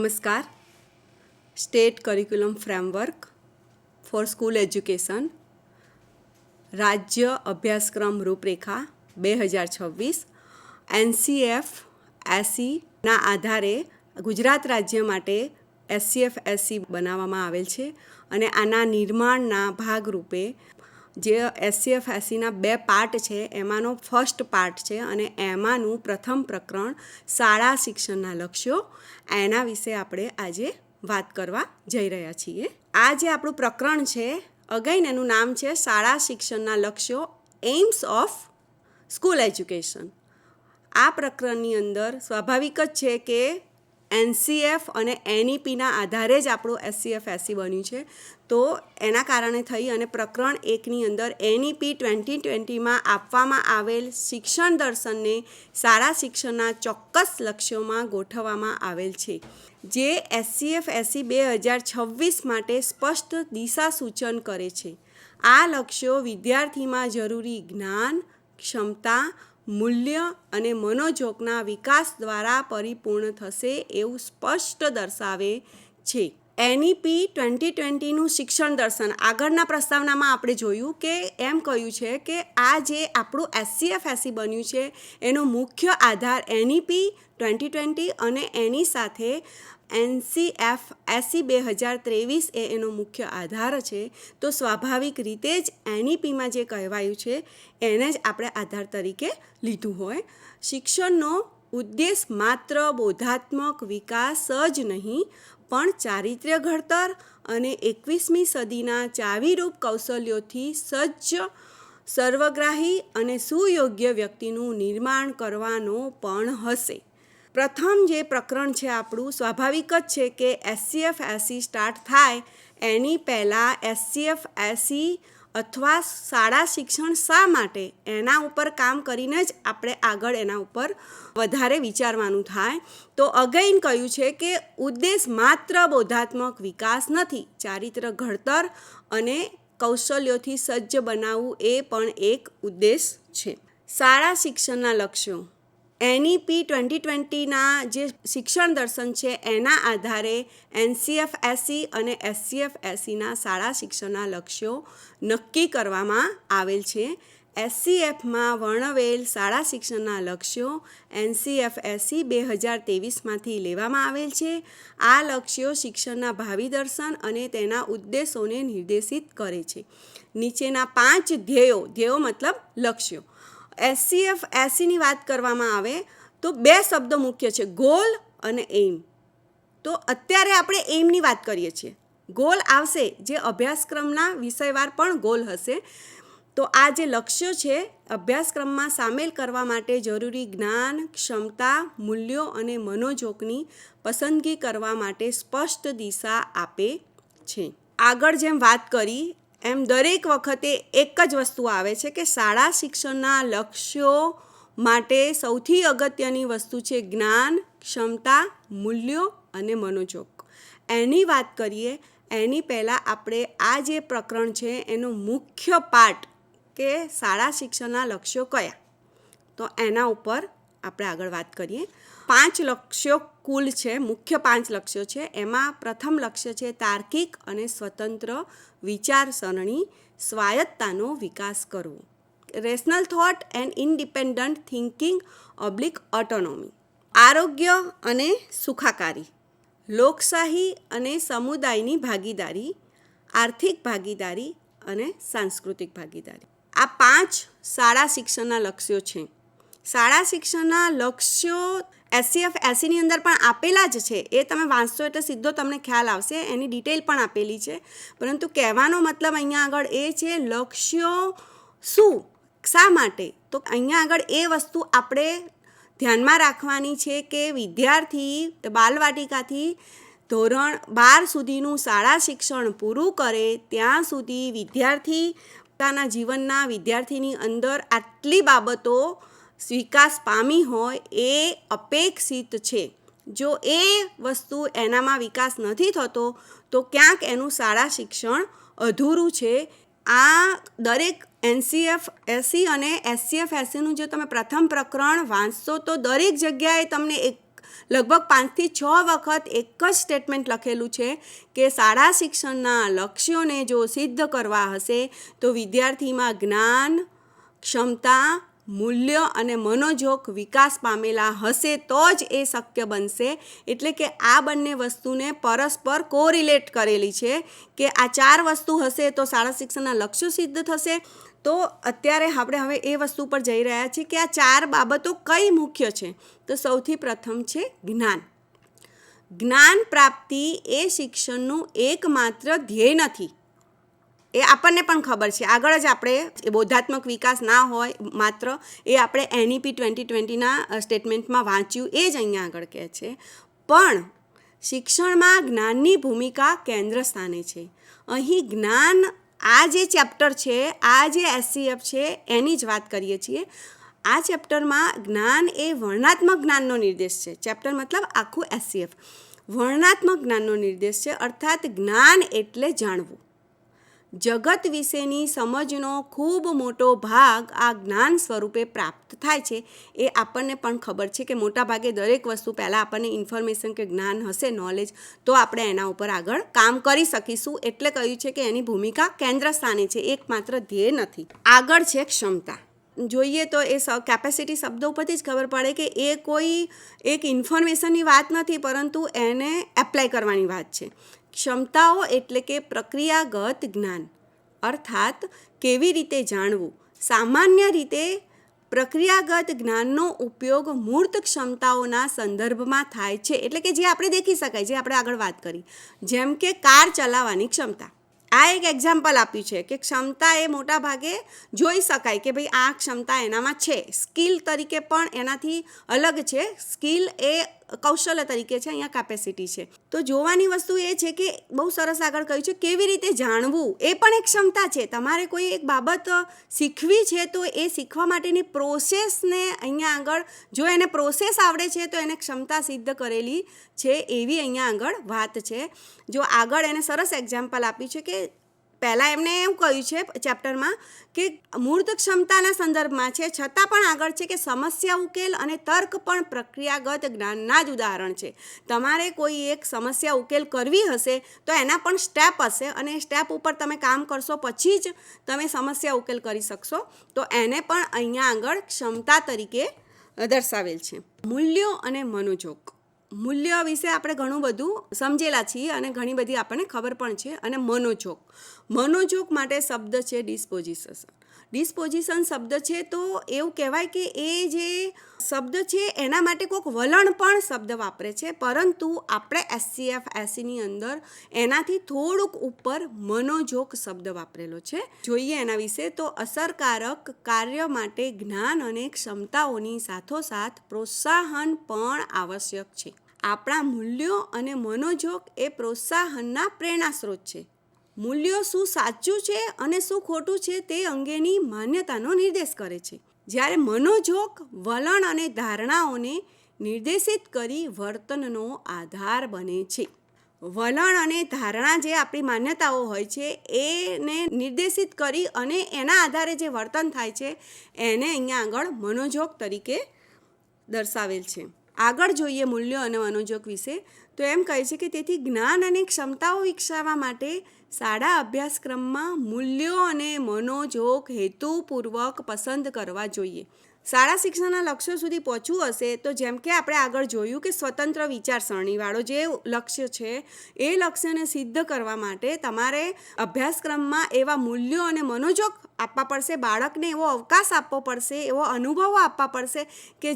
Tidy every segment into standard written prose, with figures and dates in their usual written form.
નમસ્કાર. State curriculum framework for school education રાજ્ય અભ્યાસક્રમ રૂપરેખા 2026 NCF SEના આધારે ગુજરાત રાજ્ય માટે SCF SE બનાવવામાં આવેલ છે અને આના નિર્માણના ભાગરૂપે જે SCF SEના 2 પાર્ટ છે એમાંનો ફર્સ્ટ પાર્ટ છે અને એમાંનું પ્રથમ પ્રકરણ શાળા શિક્ષણના લક્ષ્યો, એના વિશે આપણે આજે વાત કરવા જઈ રહ્યા છીએ. આ જે આપણું પ્રકરણ છે, અગેન એનું નામ છે શાળા શિક્ષણના લક્ષ્યો, એઇમ્સ ઓફ સ્કૂલ એજ્યુકેશન. આ પ્રકરણની અંદર સ્વાભાવિક જ છે કે NCF અને NEPના આધારે જ આપણું SCF SE બન્યું છે. તો એના કારણે થઈ અને પ્રકરણ 1ની અંદર NEP 2020માં આપવામાં આવેલ શિક્ષણ દર્શનને શાળા શિક્ષણના ચોક્કસ લક્ષ્યોમાં ગોઠવવામાં આવેલ છે, જે SCF SE 2026 માટે સ્પષ્ટ દિશા સૂચન કરે છે. આ લક્ષ્યો વિદ્યાર્થીમાં જરૂરી જ્ઞાન, ક્ષમતા, મૂલ્ય અને મનોજોગના વિકાસ દ્વારા પરિપૂર્ણ થશે એવું સ્પષ્ટ દર્શાવે છે. NEP 2020નું શિક્ષણ દર્શન આગળના પ્રસ્તાવનામાં આપણે જોયું કે એમ કહ્યું છે કે આ જે આપણું SCF SE બન્યું છે એનો મુખ્ય આધાર NEP 2020 અને એની સાથે NCF SE 2023 એ એનો મુખ્ય આધાર છે. તો સ્વાભાવિક રીતે જ NEPમાં જે કહેવાયું છે એને જ આપણે આધાર તરીકે લીધું હોય. શિક્ષણનો ઉદ્દેશ માત્ર બોધાત્મક વિકાસ જ નહીં પણ ચારિત્ર્ય ઘડતર અને 21મી સદીના ચાવીરૂપ કૌશલ્યોથી સજ્જ સર્વગ્રાહી અને સુયોગ્ય વ્યક્તિનું નિર્માણ કરવાનો પણ હશે. પ્રથમ જે પ્રકરણ છે આપણું, સ્વાભાવિક જ છે કે SCF SE સ્ટાર્ટ થાય એની પહેલાં SCF SE અથવા શાળા શિક્ષણ શા માટે, એના ઉપર કામ કરીને જ આપણે આગળ એના ઉપર વધારે વિચારવાનું થાય. તો અગેન કહ્યું છે કે ઉદ્દેશ માત્ર બોધાત્મક વિકાસ નથી, ચારિત્ર્ય ઘડતર અને કૌશલ્યોથી સજ્જ બનાવવું એ પણ એક ઉદ્દેશ છે. શાળા શિક્ષણના લક્ષ્યો NEP 2020ના જે શિક્ષણ દર્શન છે એના આધારે NCF SE અને SCF SEના શાળા શિક્ષણના લક્ષ્યો નક્કી કરવામાં આવેલ છે. SCFમાં વર્ણવેલ શાળા શિક્ષણના લક્ષ્યો NCF SE 2023માંથી લેવામાં આવેલ છે. આ લક્ષ્યો શિક્ષણના ભાવિ દર્શન અને તેના ઉદ્દેશોને નિર્દેશિત કરે છે. નીચેના 5 ધ્યેયો મતલબ લક્ષ્યો. SCF SEની વાત કરવામાં આવે તો 2 શબ્દો મુખ્ય છે, ગોલ અને એઇમ. તો અત્યારે આપણે એઇમની વાત કરીએ છીએ. ગોલ આવશે જે અભ્યાસક્રમના વિષયવાર પણ ગોલ હશે. તો આ જે લક્ષ્યો છે અભ્યાસક્રમમાં સામેલ કરવા માટે જરૂરી જ્ઞાન, ક્ષમતા, મૂલ્યો અને મનોજોગની પસંદગી કરવા માટે સ્પષ્ટ દિશા આપે છે. આગળ જેમ વાત કરી એમ દરેક વખતે એક જ વસ્તુ આવે છે કે શાળા શિક્ષણના લક્ષ્યો માટે સૌથી અગત્યની વસ્તુ છે જ્ઞાન, ક્ષમતા, મૂલ્યો અને મનોજોગ. એની વાત કરીએ એની પહેલાં આપણે આ જે પ્રકરણ છે એનો મુખ્ય પાર્ટ કે શાળા શિક્ષણના લક્ષ્યો કયા, તો એના ઉપર આપણે આગળ વાત કરીએ. 5 લક્ષ્યો કુલ છે, મુખ્ય 5 લક્ષ્યો છે. એમાં પ્રથમ લક્ષ્ય છે તાર્કિક અને સ્વતંત્ર વિચારસરણી, સ્વાયત્તાનો વિકાસ કરવો. Rational thought and independent thinking / ઓટોનોમી. આરોગ્ય અને સુખાકારી, લોકશાહી અને સમુદાયની ભાગીદારી, આર્થિક ભાગીદારી અને સાંસ્કૃતિક ભાગીદારી. આ 5 શાળા શિક્ષણના લક્ષ્યો છે. શાળા શિક્ષણના લક્ષ્યો SCF SEની અંદર પણ આપેલા જ છે. એ તમે વાંચશો એટલે સીધો તમને ખ્યાલ આવશે, એની ડિટેલ પણ આપેલી છે. પરંતુ કહેવાનો મતલબ અહીંયા આગળ એ છે લક્ષ્યો શું, શા માટે. તો અહીંયા આગળ એ વસ્તુ આપણે ધ્યાનમાં રાખવાની છે કે વિદ્યાર્થી બાલવાટિકાથી ધોરણ 12 સુધીનું શાળા શિક્ષણ પૂરું કરે ત્યાં સુધી વિદ્યાર્થી પોતાના જીવનના વિદ્યાર્થીની અંદર આટલી બાબતો વિકાસ પામી હોય એ અપેક્ષિત છે. જો એ વસ્તુ એનામાં વિકાસ નથી થતો તો ક્યાંક એનું શાળા શિક્ષણ અધૂરું છે. આ દરેક NCF SE અને SCF SEનું જો તમે પ્રથમ પ્રકરણ વાંચશો તો દરેક જગ્યાએ તમને એક લગભગ 5 થી 6 વખત એક જ સ્ટેટમેન્ટ લખેલું છે કે શાળા શિક્ષણના લક્ષ્યોને જો સિદ્ધ કરવા હશે તો વિદ્યાર્થીમાં જ્ઞાન, ક્ષમતા, મૂલ્ય અને મનોજોગ વિકાસ પામેલા હશે તો જ એ શક્ય બનશે. એટલે કે આ બંને વસ્તુને પરસ્પર કોરિલેટ કરેલી છે કે આ 4 વસ્તુ હશે તો શાળા શિક્ષણના લક્ષ્યો સિદ્ધ થશે. તો અત્યારે આપણે હવે એ વસ્તુ પર જઈ રહ્યા છીએ કે આ 4 બાબતો કઈ મુખ્ય છે. તો સૌથી પ્રથમ છે જ્ઞાન. જ્ઞાન પ્રાપ્તિ એ શિક્ષણનું એકમાત્ર ધ્યેય નથી. એ આપણને પણ ખબર છે. આગળ જ આપણે બોધાત્મક વિકાસ ના હોય માત્ર, એ આપણે NEP 2020ના સ્ટેટમેન્ટમાં વાંચ્યું, એ જ અહીંયા આગળ કહે છે. પણ શિક્ષણમાં જ્ઞાનની ભૂમિકા કેન્દ્ર સ્થાને છે. અહીં જ્ઞાન, આ જે ચેપ્ટર છે, આ જે SCF છે એની જ વાત કરીએ છીએ. આ ચેપ્ટરમાં જ્ઞાન એ વર્ણનાત્મક જ્ઞાનનો નિર્દેશ છે. ચેપ્ટર મતલબ આખું SCF વર્ણનાત્મક જ્ઞાનનો નિર્દેશ છે. અર્થાત જ્ઞાન એટલે જાણવું. જગત વિશેની સમજનો ખૂબ મોટો ભાગ આ જ્ઞાન સ્વરૂપે પ્રાપ્ત થાય છે. એ આપણને પણ ખબર છે કે મોટા ભાગે દરેક વસ્તુ પહેલાં આપણને ઇન્ફોર્મેશન કે જ્ઞાન હશે, નોલેજ, તો આપણે એના ઉપર આગળ કામ કરી શકીશું. એટલે કહ્યું છે કે એની ભૂમિકા કેન્દ્ર સ્થાને છે, એકમાત્ર ધ્યેય નથી. આગળ છે ક્ષમતા. જોઈએ તો એ કેપેસિટી શબ્દ ઉપરથી જ ખબર પડે કે એ કોઈ એક ઇન્ફોર્મેશનની વાત નથી, પરંતુ એને એપ્લાય કરવાની વાત છે. ક્ષમતાઓ એટલે કે પ્રક્રિયાગત જ્ઞાન, અર્થાત કેવી રીતે જાણવું. સામાન્ય રીતે પ્રક્રિયાગત જ્ઞાનનો ઉપયોગ મૂર્ત ક્ષમતાઓના સંદર્ભમાં થાય છે. એટલે કે જે આપણે દેખી શકાય, જે આપણે આગળ વાત કરી, જેમ કે કાર ચલાવવાની ક્ષમતા. આ એક એક્ઝામ્પલ આપ્યું છે કે ક્ષમતા એ મોટા ભાગે જોઈ શકાય કે ભાઈ આ ક્ષમતા એનામાં છે. સ્કિલ તરીકે પણ એનાથી અલગ છે. સ્કિલ એ કૌશલ્ય તરીકે છે, અહીંયા કેપેસિટી છે. તો જોવાની વસ્તુ એ છે કે બહુ સરસ આગળ કહ્યું છે કેવી રીતે જાણવું, એ પણ એક ક્ષમતા છે. તમારે કોઈ એક બાબત શીખવી છે તો એ શીખવા માટેની પ્રોસેસને અહીંયા આગળ, જો એને પ્રોસેસ આવડે છે તો એને ક્ષમતા સિદ્ધ કરેલી છે, એવી અહીંયા આગળ વાત છે. જો આગળ એને સરસ એક્ઝામ્પલ આપ્યું છે કે પહેલાં એમને એવું કહ્યું છે ચેપ્ટરમાં કે મૂર્ત ક્ષમતાના સંદર્ભમાં છે, છતાં પણ આગળ છે કે સમસ્યા ઉકેલ અને તર્ક પણ પ્રક્રિયાગત જ્ઞાનના જ ઉદાહરણ છે. તમારે કોઈ એક સમસ્યા ઉકેલ કરવી હશે તો એના પણ સ્ટેપ હશે, અને સ્ટેપ ઉપર તમે કામ કરશો પછી જ તમે સમસ્યા ઉકેલ કરી શકશો. તો એને પણ અહીંયા આગળ ક્ષમતા તરીકે દર્શાવેલ છે. મૂલ્યો અને મનોજોગ. મૂલ્ય વિશે આપણે ઘણું બધું સમજેલા છીએ અને ઘણી બધી આપણને ખબર પણ છે. અને મનોજોગ માટે શબ્દ છે ડિસ્પોઝિશન. ડિસ્પોઝિશન શબ્દ છે તો એવું કહેવાય કે એ જે શબ્દ છે એના માટે કોઈક વલણ પણ શબ્દ વાપરે છે, પરંતુ આપણે SCF 80ની અંદર એનાથી થોડુંક ઉપર મનોજોગ શબ્દ વાપરેલો છે. જોઈએ એના વિશે તો અસરકારક કાર્ય માટે જ્ઞાન અને ક્ષમતાઓની સાથોસાથ પ્રોત્સાહન પણ આવશ્યક છે. આપણા મૂલ્યો અને મનોજોગ એ પ્રોત્સાહનના પ્રેરણા સ્ત્રોત છે. મૂલ્યો શું સાચું છે અને શું ખોટું છે તે અંગેની માન્યતાનો નિર્દેશ કરે છે, જ્યારે મનોજોગ વલણ અને ધારણાઓને નિર્દેશિત કરી વર્તનનો આધાર બને છે. વલણ અને ધારણા જે આપણી માન્યતાઓ હોય છે એને નિર્દેશિત કરી અને એના આધારે જે વર્તન થાય છે એને અહીંયા આગળ મનોજોગ તરીકે દર્શાવેલ છે. આગળ જોઈએ મૂલ્યો અને મનોજોગ વિશે તો એમ કહે છે કે તેથી જ્ઞાન અને ક્ષમતાઓ વિકસાવવા માટે શાળા અભ્યાસક્રમમાં મૂલ્યો અને મનોજોગ હેતુપૂર્વક પસંદ કરવા જોઈએ. શાળા શિક્ષણના લક્ષ્યો સુધી પહોંચવું હશે તો જેમ કે આપણે આગળ જોયું કે સ્વતંત્ર વિચારસરણીવાળો જે લક્ષ્ય છે એ લક્ષ્યને સિદ્ધ કરવા માટે તમારે અભ્યાસક્રમમાં એવા મૂલ્યો અને મનોજોગ આપવા પડશે. બાળકને એવો અવકાશ આપવો પડશે, એવો અનુભવો આપવા પડશે કે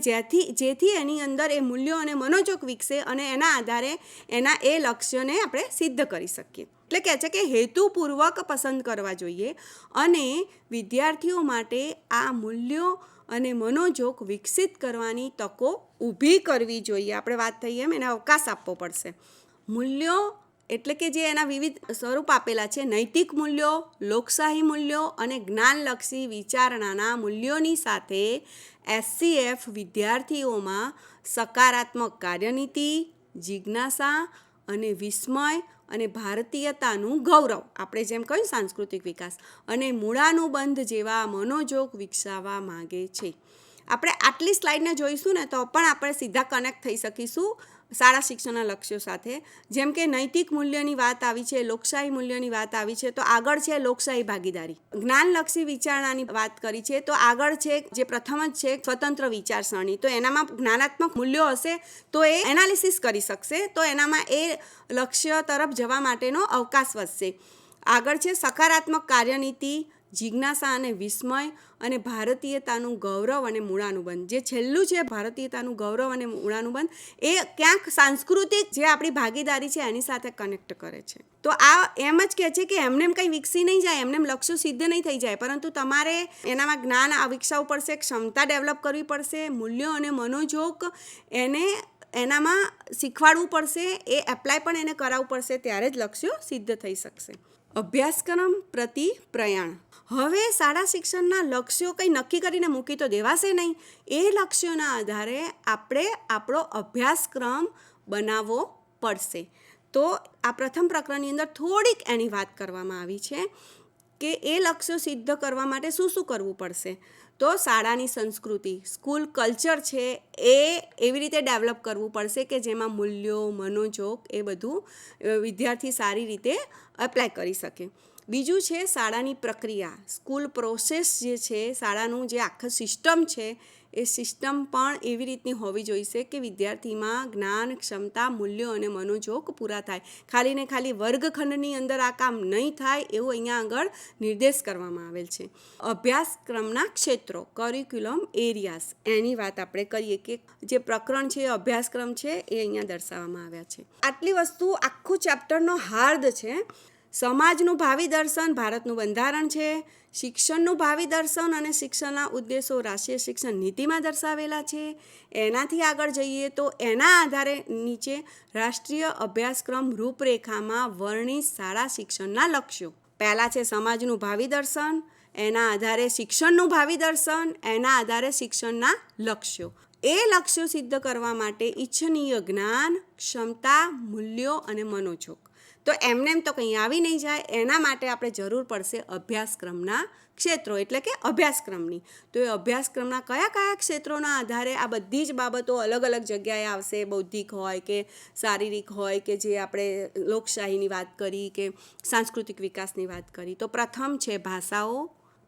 જેથી એની અંદર એ મૂલ્યો અને મનોજોગ વિકસે અને એના આધારે એના એ લક્ષ્યને આપણે સિદ્ધ કરી શકીએ. એટલે કહે છે કે હેતુપૂર્વક પસંદ કરવા જોઈએ અને વિદ્યાર્થીઓ માટે આ મૂલ્યો અને મનોજોગ વિકસિત કરવાની તકો ઊભી કરવી જોઈએ. આપણે વાત થઈ એમ એને અવકાશ આપવો પડશે. મૂલ્યો એટલે કે જે એના વિવિધ સ્વરૂપ આપેલા છે, નૈતિક મૂલ્યો, લોકશાહી મૂલ્યો અને જ્ઞાનલક્ષી વિચારણાના મૂલ્યોની સાથે SCF વિદ્યાર્થીઓમાં સકારાત્મક કાર્યનીતિ, જિજ્ઞાસા અને વિસ્મય અને ભારતીયતાનું ગૌરવ, આપણે જેમ કહ્યું સાંસ્કૃતિક વિકાસ, અને મૂળાનુબંધ જેવા મનોજોગ વિકસાવવા માગે છે. આપણે આટલી સ્લાઇડને જોઈશું ને તો પણ આપણે સીધા કનેક્ટ થઈ શકીશું શાળા શિક્ષણના લક્ષ્યો સાથે. જેમ કે નૈતિક મૂલ્યની વાત આવી છે, લોકશાહી મૂલ્યોની વાત આવી છે, તો આગળ છે લોકશાહી ભાગીદારી. જ્ઞાનલક્ષી વિચારણાની વાત કરી છે, તો આગળ છે જે પ્રથમ જ છે સ્વતંત્ર વિચારસરણી. તો એનામાં જ્ઞાનાત્મક મૂલ્યો હશે તો એ એનાલિસિસ કરી શકશે, તો એનામાં એ લક્ષ્ય તરફ જવા માટેનો અવકાશ વધશે. આગળ છે સકારાત્મક કાર્યનીતિ, જિજ્ઞાસા અને વિસ્મય, અને ભારતીયતાનું ગૌરવ અને મૂળાનુબંધ. જે છેલ્લું છે ભારતીયતાનું ગૌરવ અને મૂળાનુબંધ, એ ક્યાંક સાંસ્કૃતિક જે આપણી ભાગીદારી છે એની સાથે કનેક્ટ કરે છે. તો આ એમ જ કહે છે કે એમને કંઈ વિકસી નહીં જાય, એમને લક્ષ્યો સિદ્ધ નહીં થઈ જાય, પરંતુ તમારે એનામાં જ્ઞાન વિકસાવવું પડશે, ક્ષમતા ડેવલપ કરવી પડશે, મૂલ્યો અને મનોજોગ એનામાં શીખવાડવું પડશે, એ એપ્લાય પણ એને કરાવવું પડશે, ત્યારે જ લક્ષ્યો સિદ્ધ થઈ શકશે. અભ્યાસક્રમ પ્રતિ પ્રયાણ. હવે શાળા શિક્ષણના લક્ષ્યો કંઈ નક્કી કરીને મૂકી તો દેવાશે નહીં. એ લક્ષ્યોના આધારે આપણે આપણો અભ્યાસક્રમ બનાવવો પડશે. તો આ પ્રથમ પ્રકરણની અંદર થોડીક એની વાત કરવામાં આવી છે કે એ લક્ષ્યો સિદ્ધ કરવા માટે શું શું કરવું પડશે. તો શાળાની સંસ્કૃતિ, સ્કૂલ કલ્ચર છે એ એવી રીતે ડેવલપ કરવું પડશે કે જેમાં મૂલ્યો, મનોજોગ એ બધું વિદ્યાર્થી સારી રીતે એપ્લાય કરી શકે. બીજું છે શાળાની પ્રક્રિયા, સ્કૂલ પ્રોસેસ જે છે, શાળાનું જે આખું સિસ્ટમ છે એ સિસ્ટમ પણ એવી રીતની હોવી જોઈશે કે વિદ્યાર્થીમાં જ્ઞાન, ક્ષમતા, મૂલ્યો અને મનોજોગ પૂરા થાય. ખાલી ને ખાલી વર્ગખંડની અંદર આ કામ નહીં થાય એવું અહીંયા આગળ નિર્દેશ કરવામાં આવેલ છે. અભ્યાસક્રમના ક્ષેત્રો, કરિક્યુલમ એરિયાઝ, એની વાત આપણે કરીએ કે જે પ્રકરણ છે, અભ્યાસક્રમ છે, એ અહીંયા દર્શાવવામાં આવ્યા છે. આટલી વસ્તુ આખું ચેપ્ટરનો હાર્દ છે. સમાજનું ભાવિ દર્શન ભારતનું બંધારણ છે. શિક્ષણનું ભાવિ દર્શન અને શિક્ષણના ઉદ્દેશો રાષ્ટ્રીય શિક્ષણ નીતિમાં દર્શાવેલા છે. એનાથી આગળ જઈએ તો એના આધારે નીચે રાષ્ટ્રીય અભ્યાસક્રમ રૂપરેખામાં વર્ણિત શાળા શિક્ષણના લક્ષ્યો. પહેલાં છે સમાજનું ભાવિ દર્શન, એના આધારે શિક્ષણનું ભાવિ દર્શન, એના આધારે શિક્ષણના લક્ષ્યો. એ લક્ષ્યો સિદ્ધ કરવા માટે ઇચ્છનીય જ્ઞાન, ક્ષમતા, મૂલ્યો અને મનોજોગ. તો એમને તો કંઈ આવી નહીં જાય, એના માટે આપણે જરૂર પડશે અભ્યાસક્રમના ક્ષેત્રો, એટલે કે અભ્યાસક્રમની. તો એ અભ્યાસક્રમના કયા કયા ક્ષેત્રોના આધારે આ બધી જ બાબતો અલગ અલગ જગ્યાએ આવશે. બૌદ્ધિક હોય કે શારીરિક હોય કે જે આપણે લોકશાહીની વાત કરી કે સાંસ્કૃતિક વિકાસની વાત કરી. તો પ્રથમ છે ભાષાઓ,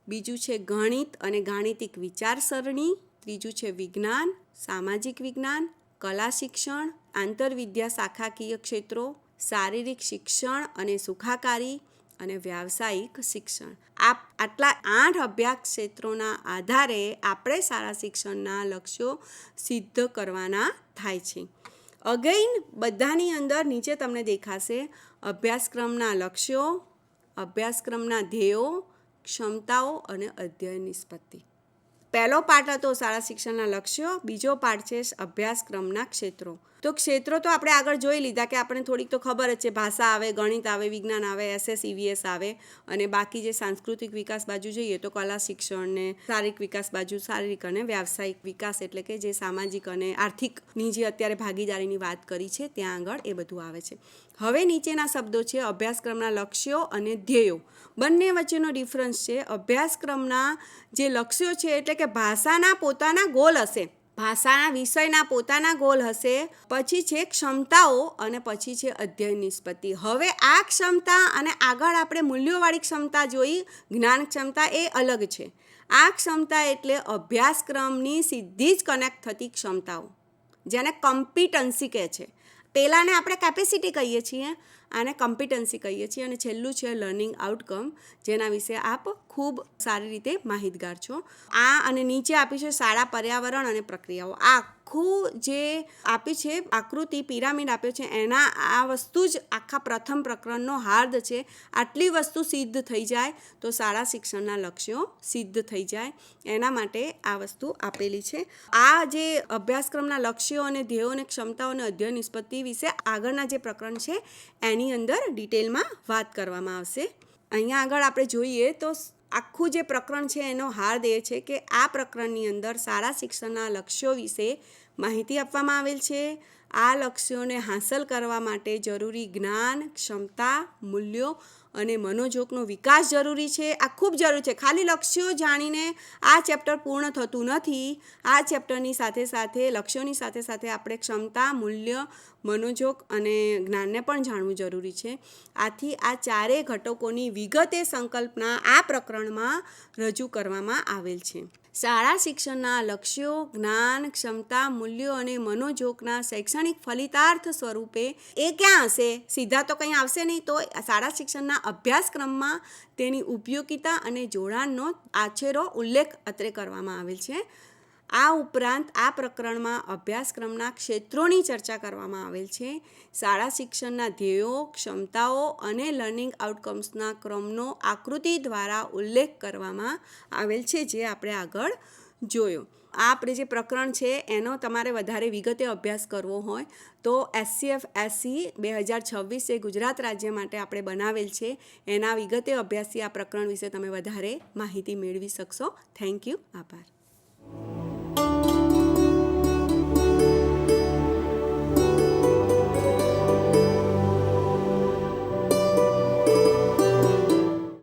બીજું છે ગણિત અને ગાણિતિક વિચારસરણી, ત્રીજું છે વિજ્ઞાન, સામાજિક વિજ્ઞાન, કલા શિક્ષણ, આંતરવિદ્યા શાખાકીય ક્ષેત્રો, શારીરિક શિક્ષણ અને સુખાકારી, અને વ્યાવસાયિક શિક્ષણ. આટલા 8 અભ્યાસ ક્ષેત્રોના આધારે આપણે શાળા શિક્ષણના લક્ષ્યો સિદ્ધ કરવાના થાય છે. અગેઇન બધાની અંદર નીચે તમને દેખાશે અભ્યાસક્રમના લક્ષ્યો, અભ્યાસક્રમના ધ્યેયો, ક્ષમતાઓ અને અધ્યયન નિષ્પત્તિ. પહેલો પાઠ હતો શાળા શિક્ષણના લક્ષ્યો, બીજો પાઠ છે અભ્યાસક્રમના ક્ષેત્રો. તો ક્ષેત્રો તો આપણે આગળ જોઈ લીધા કે આપણને થોડીક તો ખબર જ છે. ભાષા આવે, ગણિત આવે, વિજ્ઞાન આવે, SS, EVS આવે, અને બાકી જે સાંસ્કૃતિક વિકાસ બાજુ જોઈએ તો કલા શિક્ષણ ને શારીરિક વિકાસ બાજુ શારીરિક અને વ્યાવસાયિક વિકાસ, એટલે કે જે સામાજિક અને આર્થિકની જે અત્યારે ભાગીદારીની વાત કરી છે ત્યાં આગળ એ બધું આવે છે. હવે નીચેના શબ્દો છે અભ્યાસક્રમના લક્ષ્યો અને ધ્યેયો. બંને વચ્ચેનો ડિફરન્સ છે. અભ્યાસક્રમના જે લક્ષ્યો છે એટલે કે ભાષાના પોતાના ગોલ હશે, ભાષાના વિષયના પોતાના ગોલ હશે, પછી છે ક્ષમતાઓ અને પછી છે અધ્યયન નિષ્પત્તિ. હવે આ ક્ષમતા અને આગળ આપણે મૂલ્યોવાળી ક્ષમતા જોઈ, જ્ઞાન ક્ષમતા, એ અલગ છે. આ ક્ષમતા એટલે અભ્યાસક્રમની સીધી જ કનેક્ટ થતી ક્ષમતાઓ, જેને કોમ્પિટન્સી કહે છે. પહેલાંને આપણે કેપેસિટી કહીએ છીએ, આને કોમ્પિટન્સી કહીએ છીએ, અને છેલ્લું છે લર્નિંગ આઉટકમ, જેના વિશે આપ ખૂબ સારી રીતે માહિતગાર છો. આ અને નીચે આપી છે શાળા પર્યાવરણ અને પ્રક્રિયાઓ. આ આખું જે આપી છે આકૃતિ, પિરામિડ આપ્યો છે, એના આ વસ્તુ જ આખા પ્રથમ પ્રકરણનો હાર્દ છે. આટલી વસ્તુ સિદ્ધ થઈ જાય તો શાળા શિક્ષણના લક્ષ્યો સિદ્ધ થઈ જાય, એના માટે આ વસ્તુ આપેલી છે. આ જે અભ્યાસક્રમના લક્ષ્યો અને ધ્યેયો અને ક્ષમતાઓ અને અધ્યયન નિષ્પત્તિ વિશે આગળના જે પ્રકરણ છે એની અંદર ડિટેલમાં વાત કરવામાં આવશે. અહીંયા આગળ આપણે જોઈએ તો આખું જે પ્રકરણ છે એનો હાર્દ એ છે કે આ પ્રકરણની અંદર શાળા શિક્ષણના લક્ષ્યો વિશે માહિતી આપવામાં આવેલ છે. આ લક્ષ્યોને હાંસલ કરવા માટે જરૂરી જ્ઞાન, ક્ષમતા, મૂલ્યો અને મનોજોગનો વિકાસ જરૂરી છે. આ ખૂબ જરૂરી છે. ખાલી લક્ષ્યો જાણીને આ ચેપ્ટર પૂર્ણ થતું નથી. આ ચેપ્ટરની સાથે સાથે લક્ષ્યોની સાથે સાથે આપણે ક્ષમતા, મૂલ્ય, મનોજોગ અને જ્ઞાનને પણ જાણવું જરૂરી છે. આથી આ ચારેય ઘટકોની વિગતે સંકલ્પના આ પ્રકરણમાં રજૂ કરવામાં આવેલ છે. શાળા શિક્ષણના લક્ષ્યો, જ્ઞાન, ક્ષમતા, મૂલ્યો અને મનોજોગના શૈક્ષણિક ફલિતાર્થ સ્વરૂપે એ ક્યાં હશે? સીધા તો કંઈ આવશે નહીં. તો શાળા શિક્ષણના અભ્યાસક્રમમાં તેની ઉપયોગિતા અને જોડાણનો આછેરો ઉલ્લેખ અત્રે કરવામાં આવેલ છે. આ ઉપરાંત આ પ્રકરણમાં અભ્યાસક્રમના ક્ષેત્રોની ચર્ચા કરવામાં આવેલ છે. શાળા શિક્ષણના ધ્યેયો, ક્ષમતાઓ અને લર્નિંગ આઉટકમ્સના ક્રમનો આકૃતિ દ્વારા ઉલ્લેખ કરવામાં આવેલ છે, જે આપણે આગળ જોયો. આ આપણે જે પ્રકરણ છે એનો તમારે વધારે વિગતે અભ્યાસ કરવો હોય તો SCF-SE 2026 એ ગુજરાત રાજ્ય માટે આપણે બનાવેલ છે. એના વિગતે અભ્યાસથી આ પ્રકરણ વિશે તમે વધારે માહિતી મેળવી શકશો. Thank you. આભાર.